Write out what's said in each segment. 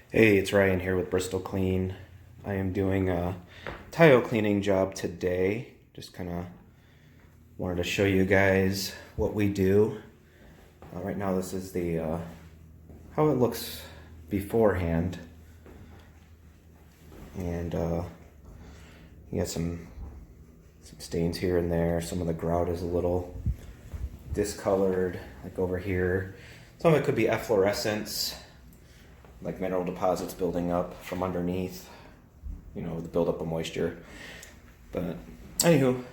Hey, it's Ryan here with Bristol Clean. I am doing a tile cleaning job today. Just kind of wanted to show you guys what we do. Right now this is the how it looks beforehand. And you got some stains here and there. Some of the grout is a little discolored, like over here. Some of it could be efflorescence, like mineral deposits building up from underneath, you know, the buildup of moisture. But anywho,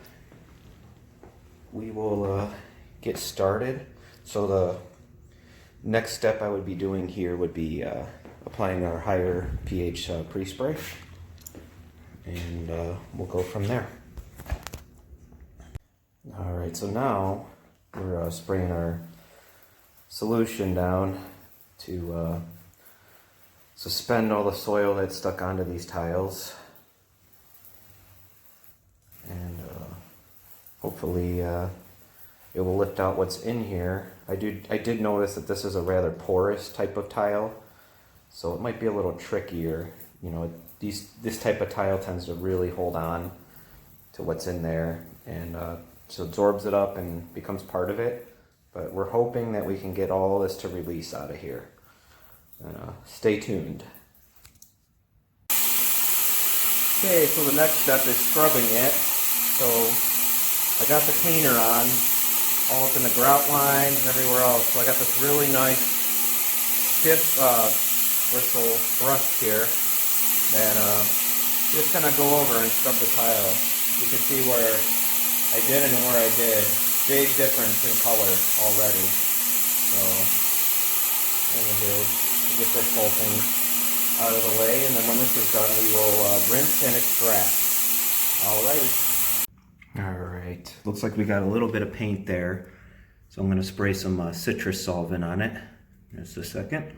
we will get started. So the next step I would be doing here would be applying our higher pH pre-spray, and we'll go from there. Alright, so now we're spraying our solution down to suspend all the soil that's stuck onto these tiles, and hopefully it will lift out what's in here. I did notice that this is a rather porous type of tile, so it might be a little trickier. You know, this type of tile tends to really hold on to what's in there, and so absorbs it up and becomes part of it. But we're hoping that we can get all this to release out of here. Stay tuned. Okay, so the next step is scrubbing it. So I got the cleaner on, all up in the grout lines and everywhere else. So I got this really nice stiff bristle brush here that just kind of go over and scrub the tile. You can see where I did and where I did. Big difference in color already. So what we'll do, get this whole thing out of the way, and then when this is done, we will rinse and extract. Alright, looks like we got a little bit of paint there, so I'm going to spray some citrus solvent on it. Just a second.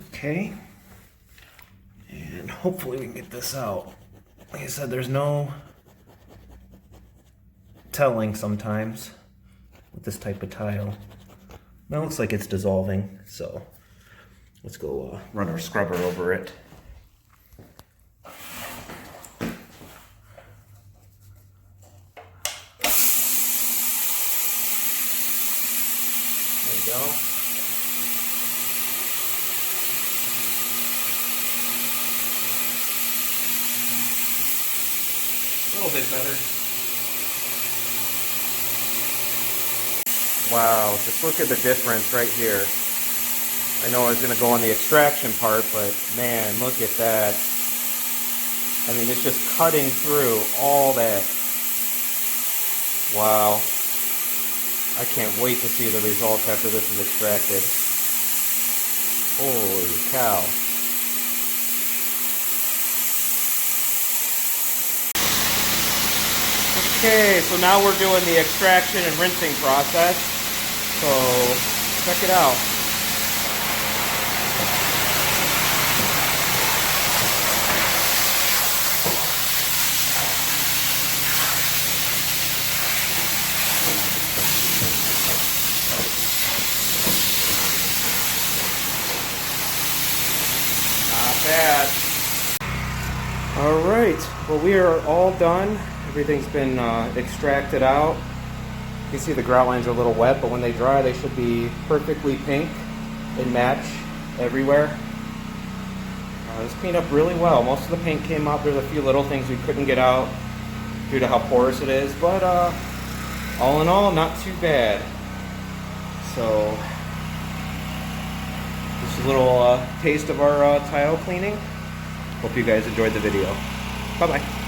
Okay, and hopefully we can get this out. Like I said, there's no telling sometimes with this type of tile. Now it looks like it's dissolving, so let's go run our scrubber over it. There we go. A little bit better. Wow, just look at the difference right here. I know I was going to go on the extraction part, but man, look at that. I mean, it's just cutting through all that. Wow. I can't wait to see the results after this is extracted. Holy cow. Okay, so now we're doing the extraction and rinsing process. So, check it out. Not bad. Alright, well, we are all done. Everything's been extracted out. You can see the grout lines are a little wet, but when they dry, they should be perfectly pink and match everywhere. This cleaned up really well. Most of the paint came out. There's a few little things we couldn't get out due to how porous it is, but all in all, not too bad. So, just a little taste of our tile cleaning. Hope you guys enjoyed the video. Bye-bye.